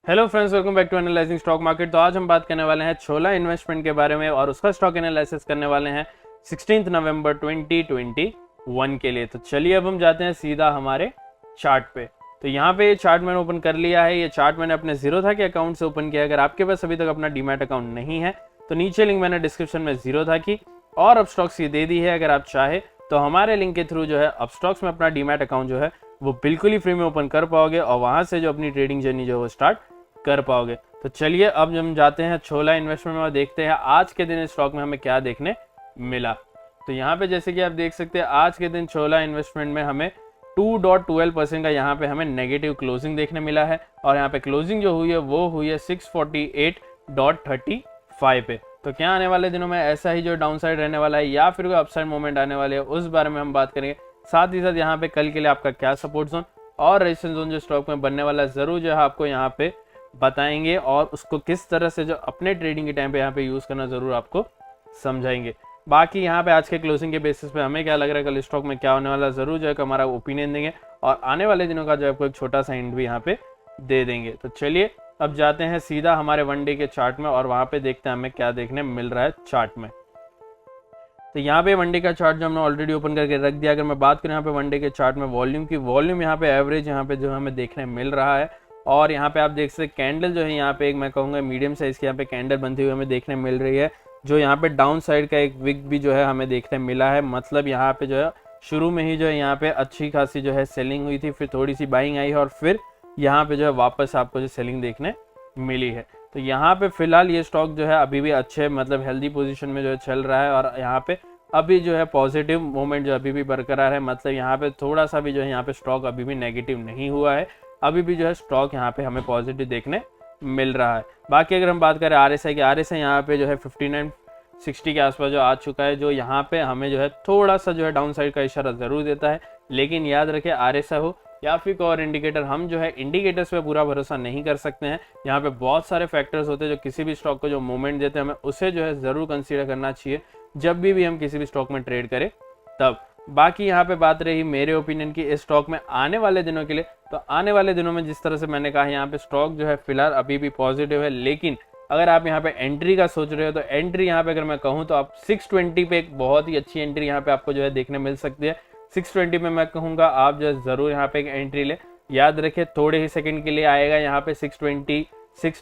Hello friends, welcome back to analysing stock market. तो आज हम बात करने वाले हैं छोला इन्वेस्टमेंट के बारे में और उसका स्टॉक एनालिसिस करने वाले हैं 16 नवंबर 2021 के लिए। तो चलिए अब हम जाते हैं सीधा हमारे चार्ट पे। तो यहाँ पे ये चार्ट मैंने ओपन कर लिया है। ये चार्ट मैंने अपने जीरो था कि अकाउंट से ओपन किया। अगर आपके पास अभी तक अपना डीमैट अकाउंट नहीं है तो नीचे लिंक मैंने डिस्क्रिप्शन में जीरो था की और अब स्टॉक्स की दे दी है। अगर आप चाहे तो हमारे लिंक के थ्रू जो है अब स्टॉक्स में अपना डीमैट अकाउंट जो है वो बिल्कुल ही फ्री में ओपन कर पाओगे और वहां से जो अपनी ट्रेडिंग जर्नी जो है वो स्टार्ट कर पाओगे। तो चलिए अब हम जाते हैं छोला इन्वेस्टमेंट में और देखते हैं आज के दिन इस स्टॉक में हमें क्या देखने मिला। तो यहाँ पे जैसे कि आप देख सकते हैं आज के दिन छोला इन्वेस्टमेंट में हमें 2.12% का यहाँ पे हमें नेगेटिव क्लोजिंग देखने मिला है और यहाँ पे क्लोजिंग जो हुई है वो हुई है 648.35 पे। तो क्या आने वाले दिनों में ऐसा ही जो डाउन साइड रहने वाला है या फिर कोई अपसाइड मूवमेंट आने वाले है उस बारे में हम बात करेंगे। साथ ही साथ यहाँ पे कल के लिए आपका क्या सपोर्ट जोन और रेजिस्टेंस जोन जो स्टॉक में बनने वाला है जरूर जो है आपको यहाँ पे बताएंगे और उसको किस तरह से जो अपने ट्रेडिंग के टाइम पे यहाँ पे यूज़ करना ज़रूर आपको समझाएंगे। बाकी यहाँ पे आज के क्लोजिंग के बेसिस पे हमें क्या लग रहा है कल स्टॉक में क्या होने वाला ज़रूर जो है हमारा ओपिनियन देंगे और आने वाले दिनों का जो आपको एक छोटा सा हिंट भी यहाँ पे दे देंगे। तो चलिए अब जाते हैं सीधा हमारे वन डे के चार्ट में और वहाँ पे देखते हैं हमें क्या देखने मिल रहा है चार्ट में। तो यहाँ पे वन डे का चार्ट जो हमने ऑलरेडी ओपन करके रख दिया। अगर मैं बात करूँ यहाँ पे वन डे के चार्ट में वॉल्यूम की, वॉल्यूम यहाँ पे एवरेज यहाँ पे जो हमें देखने मिल रहा है और यहाँ पे आप देख सकते कैंडल जो है यहाँ पे एक मैं कहूँगा मीडियम साइज की यहाँ पे कैंडल बनती हुई हमें देखने मिल रही है। जो यहाँ पे डाउन साइड का एक विक भी जो है हमें देखने मिला है। मतलब यहाँ पे जो है शुरू में ही जो है यहाँ पे अच्छी खासी जो है सेलिंग हुई थी, फिर थोड़ी सी बाइंग आई है और फिर यहाँ पे जो है वापस आपको जो सेलिंग देखने मिली है। तो यहाँ पे फिलहाल ये स्टॉक जो है अभी भी अच्छे मतलब हेल्दी पोजीशन में जो है चल रहा है और यहाँ पे अभी जो है पॉजिटिव मोमेंट जो अभी भी बरकरार है। मतलब यहाँ पे थोड़ा सा भी जो है यहाँ पे स्टॉक अभी भी नेगेटिव नहीं हुआ है, अभी भी जो है स्टॉक यहाँ पे हमें पॉजिटिव देखने मिल रहा है। बाकी अगर हम बात करें आरएसआई की, आरएसआई यहाँ पे जो है 5960 के आसपास जो आ चुका है, जो यहाँ पे हमें जो है थोड़ा सा जो है डाउन साइड का इशारा ज़रूर देता है। लेकिन याद रखें आरएसआई हो या फिर कोई और इंडिकेटर, हम जो है इंडिकेटर्स पे पूरा भरोसा नहीं कर सकते हैं। यहाँ पे बहुत सारे फैक्टर्स होते हैं जो किसी भी स्टॉक को जो मूवमेंट देते हैं हमें उसे जो है ज़रूर कंसीडर करना चाहिए जब भी हम किसी भी स्टॉक में ट्रेड करें तब। बाकी यहाँ पे बात रही मेरे ओपिनियन की इस स्टॉक में आने वाले दिनों के लिए, तो आने वाले दिनों में जिस तरह से मैंने कहा यहाँ पे स्टॉक जो है फिलहाल अभी भी पॉजिटिव है। लेकिन अगर आप यहाँ पे एंट्री का सोच रहे हो तो एंट्री यहाँ पे अगर मैं कहूँ तो आप 620 पे एक बहुत ही अच्छी एंट्री यहाँ पे आपको जो है देखने मिल सकती है। 620 में मैं कहूँगा आप जो है ज़रूर यहाँ पे एक एंट्री ले। याद रखें थोड़े ही सेकंड के लिए आएगा यहाँ पे 620 से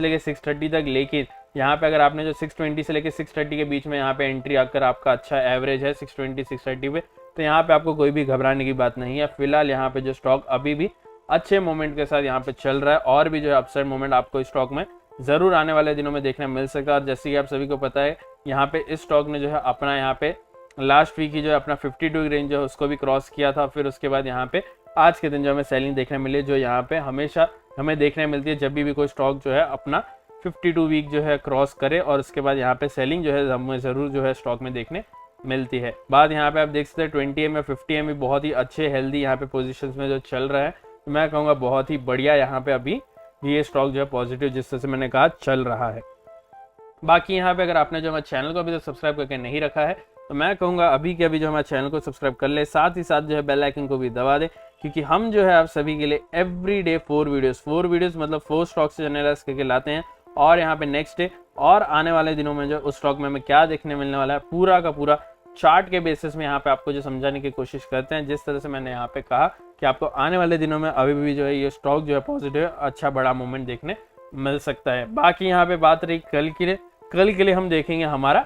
लेके 630 तक। लेकिन यहाँ पे अगर आपने जो 620 से लेके 630 के बीच में यहाँ पे एंट्री आकर आपका अच्छा एवरेज है 620-630 पे, तो यहाँ पे आपको कोई भी घबराने की बात नहीं है। फिलहाल यहाँ पे जो स्टॉक अभी भी अच्छे मोमेंट के साथ यहाँ पे चल रहा है और भी जो है अपसाइड मोमेंट आपको इस स्टॉक में ज़रूर आने वाले दिनों में देखने मिल सकता है। और जैसे कि आप सभी को पता है यहाँ पे इस स्टॉक ने जो है अपना यहाँ पे लास्ट वीक की जो है अपना 52 रेंज जो है उसको भी क्रॉस किया था। फिर उसके बाद यहाँ पे आज के दिन जो हमें सेलिंग देखने मिली, जो यहाँ पे हमेशा हमें देखने मिलती है जब भी कोई स्टॉक जो है अपना 52 वीक जो है क्रॉस करे और उसके बाद यहाँ पे सेलिंग जो है हमें ज़रूर जो है स्टॉक में देखने मिलती है। बात यहाँ पे आप देख सकते हैं 20 में 50 में बहुत ही अच्छे हेल्दी यहाँ पे पोजीशंस में जो चल रहा है। तो मैं कहूँगा बहुत ही बढ़िया यहाँ पे अभी ये स्टॉक जो है पॉजिटिव जिस तरह से मैंने कहा चल रहा है। बाकी यहाँ पे अगर आपने जो हमारे चैनल को अभी तक सब्सक्राइब करके नहीं रखा है तो मैं कहूँगा अभी के अभी जो हमारे चैनल को सब्सक्राइब कर ले, साथ ही साथ जो है बेल आइकन को भी दबा दे, क्योंकि हम जो है आप सभी के लिए एवरी डे 4 वीडियोस मतलब 4 स्टॉक्स एनालाइज करके लाते हैं। और यहाँ पे नेक्स्ट डे और आने वाले दिनों में जो उस स्टॉक में हमें क्या देखने मिलने वाला है पूरा का पूरा चार्ट के बेसिस में यहाँ पे आपको जो समझाने की कोशिश करते हैं। जिस तरह से मैंने यहाँ पे कहा कि आपको आने वाले दिनों में अभी भी जो है ये स्टॉक जो है पॉजिटिव अच्छा बड़ा मूवमेंट देखने मिल सकता है। बाकी यहाँ पे बात रही कल के लिए हम देखेंगे हमारा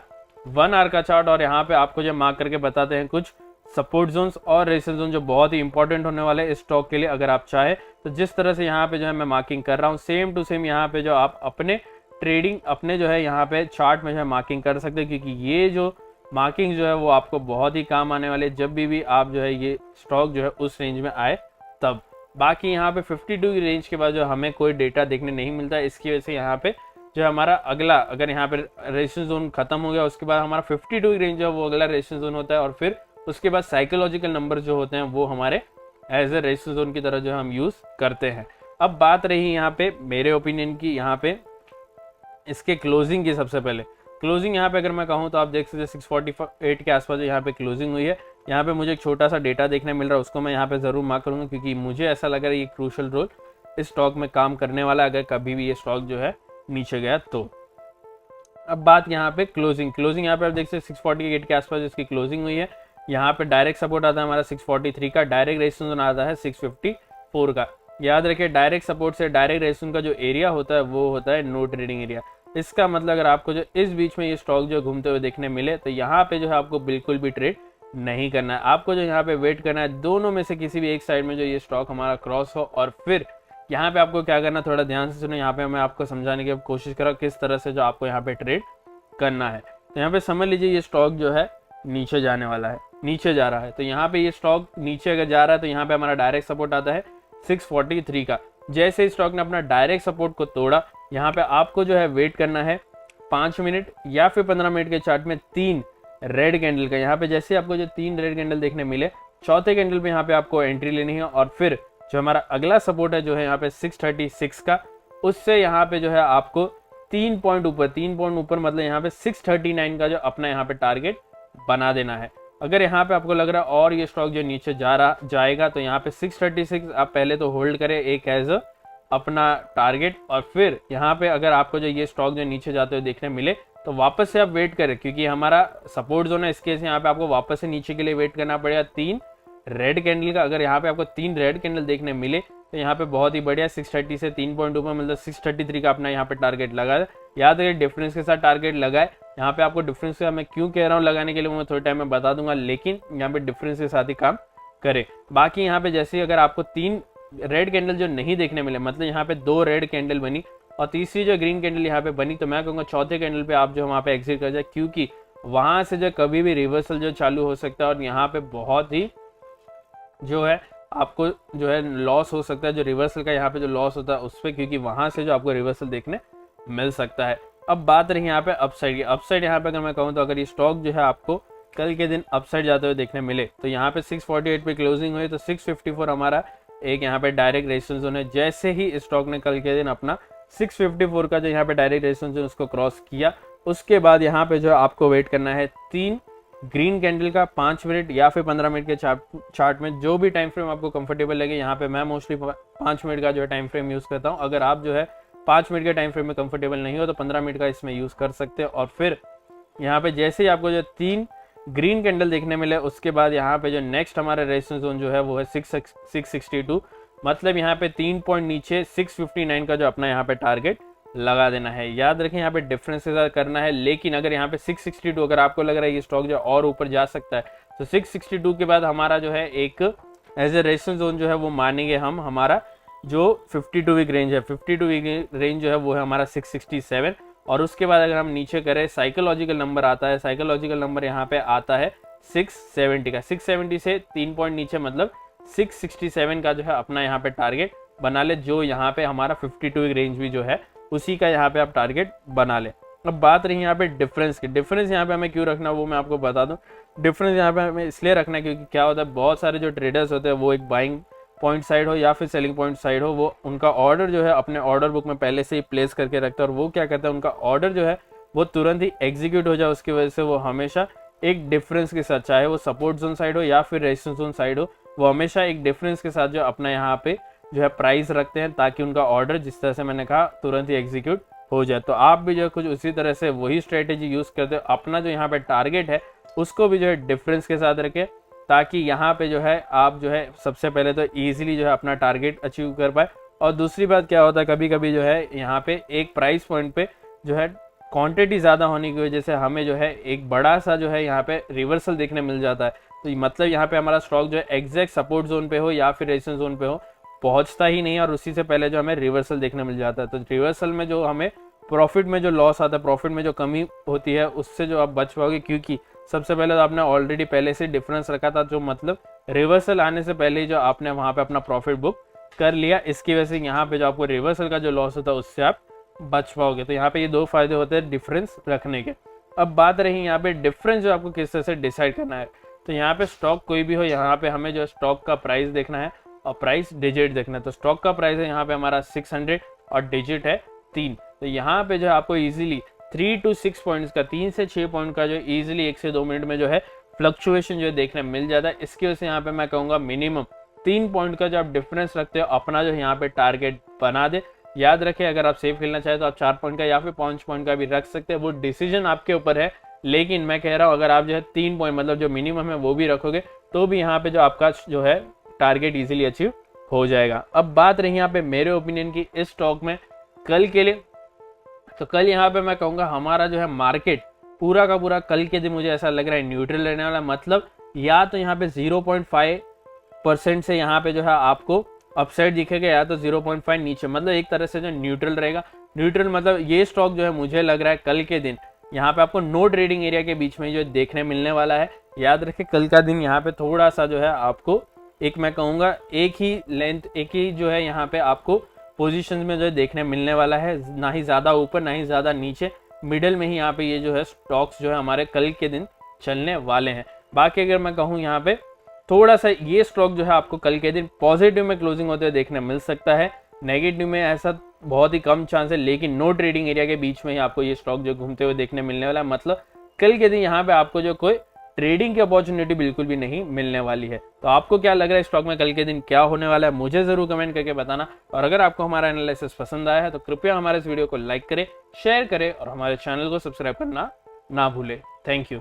1 आवर का चार्ट और यहाँ पे आपको जो मार्क करके बताते हैं कुछ सपोर्ट जोन्स और रेजिस्टेंस जोन जो बहुत ही इंपॉर्टेंट होने वाले हैं इस स्टॉक के लिए। अगर आप चाहे तो जिस तरह से यहाँ पे जो है मैं मार्किंग कर रहा हूँ सेम टू सेम यहाँ पे जो आप अपने ट्रेडिंग अपने जो है यहाँ पे चार्ट में जो है मार्किंग कर सकते हैं, क्योंकि ये जो मार्किंग जो है वो आपको बहुत ही काम आने वाले जब भी आप जो है ये स्टॉक जो है उस रेंज में आए तब। बाकी यहाँ पे 52 की रेंज के बाद जो हमें कोई डेटा देखने नहीं मिलता, इसकी वजह से यहाँ पे जो हमारा अगला अगर यहाँ पे रेजिस्टेंस जोन खत्म हो गया उसके बाद हमारा 52 की रेंज जो है वो अगला रेजिस्टेंस जोन होता है और फिर उसके बाद साइकोलॉजिकल नंबर जो होते हैं वो हमारे एज ए रेजिस्टेंस जोन की तरह जो हम यूज़ करते हैं। अब बात रही यहाँ पे मेरे ओपिनियन की, यहाँ पे इसके क्लोजिंग की। सबसे पहले क्लोजिंग यहाँ पे अगर मैं कहूँ तो आप देख सकते हैं 648 के आसपास यहाँ पे क्लोजिंग हुई है। यहाँ पे मुझे एक छोटा सा डेटा देखने मिल रहा है, उसको मैं यहाँ पे ज़रूर मार्क करूँगा क्योंकि मुझे ऐसा लग रहा है ये क्रूशल रोल इस स्टॉक में काम करने वाला है अगर कभी भी ये स्टॉक जो है नीचे गया तो। अब बात यहाँ पे क्लोजिंग यहाँ पे आप देख सकते 640 के गेट के आसपास इसकी क्लोजिंग हुई है। यहाँ पे डायरेक्ट सपोर्ट आता है हमारा 643 का, डायरेक्ट रेजिस्टेंस जोन आता है 654 का। याद रखिए डायरेक्ट सपोर्ट से डायरेक्ट रेजिस्टेंस का जो एरिया होता है वो होता है नो ट्रेडिंग एरिया। इसका मतलब अगर आपको जो इस बीच में ये स्टॉक जो घूमते हुए देखने मिले तो यहाँ पे जो है आपको बिल्कुल भी ट्रेड नहीं करना है। आपको जो यहाँ पे वेट करना है दोनों में से किसी भी एक साइड में जो ये स्टॉक हमारा क्रॉस हो, और फिर यहाँ पे आपको क्या करना, थोड़ा ध्यान से सुनो। यहाँ पे मैं आपको समझाने की कोशिश कर रहा हूँ किस तरह से जो आपको यहाँ पे ट्रेड करना है। तो यहाँ पे समझ लीजिए ये स्टॉक जो है नीचे जाने वाला है, नीचे जा रहा है। तो यहाँ पे ये स्टॉक नीचे अगर जा रहा है तो यहाँ पे हमारा डायरेक्ट सपोर्ट आता है 643 का। जैसे ही स्टॉक ने अपना डायरेक्ट सपोर्ट को तोड़ा, यहाँ पे आपको जो है वेट करना है 5 मिनट या फिर 15 मिनट के चार्ट में 3 रेड कैंडल का। यहाँ पे जैसे आपको जो 3 रेड कैंडल देखने मिले, चौथे कैंडल पे यहाँ पे आपको एंट्री लेनी है, और फिर जो हमारा अगला सपोर्ट है जो है यहाँ पे 636 का, उससे यहाँ पे जो है आपको 3 पॉइंट ऊपर मतलब यहाँ पे 639 का जो अपना यहाँ पे टारगेट बना देना है। अगर यहाँ पे आपको लग रहा है और ये स्टॉक जो नीचे जाएगा तो यहाँ पे 636 आप पहले तो होल्ड करें एक एज अपना टारगेट, और फिर यहाँ पे अगर आपको जो ये स्टॉक जो नीचे जाते हुए देखने मिले तो वापस से आप वेट करें, क्योंकि हमारा सपोर्ट जोन है। इसके यहाँ पे आपको वापस से नीचे के लिए वेट करना पड़ेगा 3 रेड कैंडल का। अगर यहाँ पे आपको 3 रेड कैंडल देखने मिले तो यहाँ पे बहुत ही बढ़िया 630 से 3 पॉइंट ऊपर मतलब 633 का अपना यहाँ पे टारगेट लगाए। याद रखिए डिफरेंस के साथ टारगेट लगाए। यहाँ पे आपको डिफरेंस का मैं क्यों कह रहा हूँ लगाने के लिए मैं थोड़े टाइम में बता दूंगा, लेकिन यहाँ पे डिफरेंस के साथ ही काम करे। बाकी यहाँ पे जैसे अगर आपको 3 रेड कैंडल जो नहीं देखने मिले, मतलब यहाँ पे 2 रेड कैंडल बनी और तीसरी जो ग्रीन कैंडल यहाँ पे बनी, तो मैं कहूँगा चौथे कैंडल पे आप जो वहाँ पे एग्जिट कर जाए, क्योंकि वहां से जो कभी भी रिवर्सल जो चालू हो सकता है और यहाँ पे बहुत ही जो है आपको जो है लॉस हो सकता है। जो रिवर्सल का यहाँ पे जो लॉस होता है उस पर, क्योंकि वहां से जो आपको रिवर्सल देखने मिल सकता है। अब बात रही यहाँ पे अपसाइड की। अपसाइड यहाँ पे अगर मैं कहूँ तो अगर ये स्टॉक जो है आपको कल के दिन अपसाइड जाते हुए देखने मिले तो यहाँ पे 648 पे क्लोजिंग हुई तो 654 हमारा एक यहाँ पे डायरेक्ट रेजिस्टेंस जोन है। जैसे ही स्टॉक ने कल के दिन अपना 654 का जो यहाँ पे डायरेक्ट रेजिस्टेंस जोन उसको क्रॉस किया, उसके बाद यहाँ पे जो आपको वेट करना है 3 ग्रीन कैंडल का 5 मिनट या फिर 15 मिनट के चार्ट में, जो भी टाइम फ्रेम आपको कंफर्टेबल लगे। यहाँ पे मैं मोस्टली 5 मिनट का जो है टाइम फ्रेम यूज करता हूँ। अगर आप जो है 5 मिनट के टाइम फ्रेम में कंफर्टेबल नहीं हो तो 15 मिनट का इसमें यूज कर सकते हैं। और फिर यहाँ पे जैसे ही आपको जो 3 ग्रीन कैंडल देखने मिले, उसके बाद यहाँ पे जो नेक्स्ट हमारा रेजिस्टेंस जोन जो है वो है 662, मतलब यहाँ पे 3 पॉइंट नीचे 659 का जो अपना यहाँ पे टारगेट लगा देना है। याद रखें यहाँ पे डिफरेंस के साथ करना है, लेकिन अगर यहाँ पे 662 अगर आपको लग रहा है ये स्टॉक जो और ऊपर जा सकता है तो 662 के बाद हमारा जो है एक एज ए रेजिस्टेंस जोन जो है वो मानेंगे हम। हमारा जो 52 वीक रेंज है, 52 वीक रेंज जो है वो है हमारा 667। और उसके बाद अगर हम नीचे करें साइकोलॉजिकल नंबर आता है, साइकोलॉजिकल नंबर यहाँ पे आता है 670 का। 670 से 3 पॉइंट नीचे मतलब 667 का जो है अपना यहाँ पे टारगेट बना ले, जो यहाँ पे हमारा 52 वीक रेंज भी जो है उसी का यहाँ पे आप टारगेट बना ले। अब बात रही यहाँ पे डिफरेंस की। डिफरेंस यहाँ पे हमें क्यों रखना वो मैं आपको बता दूं। डिफरेंस यहाँ पे हमें इसलिए रखना है क्योंकि क्या होता है, बहुत सारे जो ट्रेडर्स होते हैं वो एक बाइंग पॉइंट साइड हो या फिर सेलिंग पॉइंट साइड हो, वो उनका ऑर्डर जो है अपने ऑर्डर बुक में पहले से ही प्लेस करके रखता है, और वो क्या करता है उनका ऑर्डर जो है वो तुरंत ही एग्जीक्यूट हो जाए। उसकी वजह से वो हमेशा एक डिफरेंस के साथ, चाहे वो सपोर्ट जोन साइड हो या फिर रेजिस्टेंस जोन साइड हो, वो हमेशा एक डिफरेंस के साथ जो अपना यहाँ पे जो है प्राइस रखते हैं, ताकि उनका ऑर्डर जिस तरह से मैंने कहा तुरंत ही एग्जीक्यूट हो जाए। तो आप भी जो है कुछ उसी तरह से वही स्ट्रेटेजी यूज करते हो। अपना जो यहाँ पे टारगेट है उसको भी जो है डिफरेंस के साथ रखें, ताकि यहाँ पे जो है आप जो है सबसे पहले तो ईजिली जो है अपना टारगेट अचीव कर पाए। और दूसरी बात क्या होता है, कभी कभी जो है यहाँ पे एक प्राइस पॉइंट पे जो है क्वांटिटी ज़्यादा होने की वजह से हमें जो है एक बड़ा सा जो है यहाँ पे रिवर्सल देखने मिल जाता है। तो मतलब यहाँ पे हमारा स्टॉक जो है एग्जैक्ट सपोर्ट जोन पे हो या फिर रेजिस्टेंस जोन पे हो, पहुंचता ही नहीं है, और उसी से पहले जो हमें रिवर्सल देखने मिल जाता है। तो रिवर्सल में जो हमें प्रॉफिट में जो लॉस आता है, प्रॉफिट में जो कमी होती है, उससे जो आप बच पाओगे, क्योंकि सबसे पहले तो आपने ऑलरेडी पहले से डिफरेंस रखा था, जो मतलब रिवर्सल आने से पहले ही जो आपने वहाँ पे अपना प्रॉफिट बुक कर लिया। इसकी वजह से यहाँ पे जो आपको रिवर्सल का जो लॉस होता है उससे आप बच पाओगे। तो यहाँ पे ये 2 फायदे होते हैं डिफरेंस रखने के। अब बात रही यहाँ पे डिफरेंस जो आपको किस तरह से डिसाइड करना है। तो यहाँ पे स्टॉक कोई भी हो, यहाँ पे हमें जो स्टॉक का प्राइस देखना है और प्राइस डिजिट देखना है। तो स्टॉक का प्राइस है यहाँ पे हमारा 600 और डिजिट है 3। तो यहाँ पे जो है आपको इजीली 3 to 6 पॉइंट्स का, 3 से 6 पॉइंट का जो इजीली 1 से 2 मिनट में जो है फ्लक्चुएशन जो देखने मिल जाता है। इसकी वजह से यहाँ पे मैं कहूँगा मिनिमम 3 पॉइंट का जो आप डिफरेंस रखते हो अपना जो यहाँ पे टारगेट बना दे। याद रखें, अगर आप सेफ खेलना चाहे तो आप 4 पॉइंट का या फिर 5 पॉइंट का भी रख सकते हैं, वो डिसीजन आपके ऊपर है। लेकिन मैं कह रहा हूँ अगर आप जो है 3 पॉइंट मतलब जो मिनिमम है वो भी रखोगे तो भी यहाँ पे जो आपका जो है टारगेट इजीली अचीव हो जाएगा। अब बात रही यहाँ पे मेरे ओपिनियन की इस स्टॉक में कल के लिए, तो कल यहाँ पे मैं कहूँगा हमारा जो है मार्केट पूरा का पूरा कल के दिन मुझे ऐसा लग रहा है न्यूट्रल रहने वाला। मतलब या तो यहाँ पे 0.5% से यहाँ पे जो है आपको अपसाइड दिखेगा या तो 0.5 नीचे, मतलब एक तरह से जो न्यूट्रल रहेगा। न्यूट्रल मतलब ये स्टॉक जो है मुझे लग रहा है कल के दिन यहाँ पे आपको नो ट्रेडिंग एरिया के बीच में जो देखने मिलने वाला है। याद रखें कल का दिन यहाँ पे थोड़ा सा जो है आपको एक मैं कहूँगा एक ही लेंथ एक ही जो है यहाँ पे आपको पोजीशन में जो है देखने मिलने वाला है, ना ही ज़्यादा ऊपर ना ही ज़्यादा नीचे, मिडल में ही यहाँ पे ये जो है स्टॉक्स जो है हमारे कल के दिन चलने वाले हैं। बाकी अगर मैं कहूँ यहाँ पे थोड़ा सा ये स्टॉक जो है आपको कल के दिन पॉजिटिव में क्लोजिंग होते हुए देखने मिल सकता है, नेगेटिव में ऐसा बहुत ही कम चांस है, लेकिन नो ट्रेडिंग एरिया के बीच में ही आपको ये स्टॉक जो घूमते हुए देखने मिलने वाला है। मतलब कल के दिन यहाँ पे आपको जो कोई ट्रेडिंग की अपॉर्चुनिटी बिल्कुल भी नहीं मिलने वाली है। तो आपको क्या लग रहा है स्टॉक में कल के दिन क्या होने वाला है, मुझे जरूर कमेंट करके बताना। और अगर आपको हमारा एनालिसिस पसंद आया है तो कृपया हमारे इस वीडियो को लाइक करें, शेयर करें और हमारे चैनल को सब्सक्राइब करना ना भूलें। Thank you.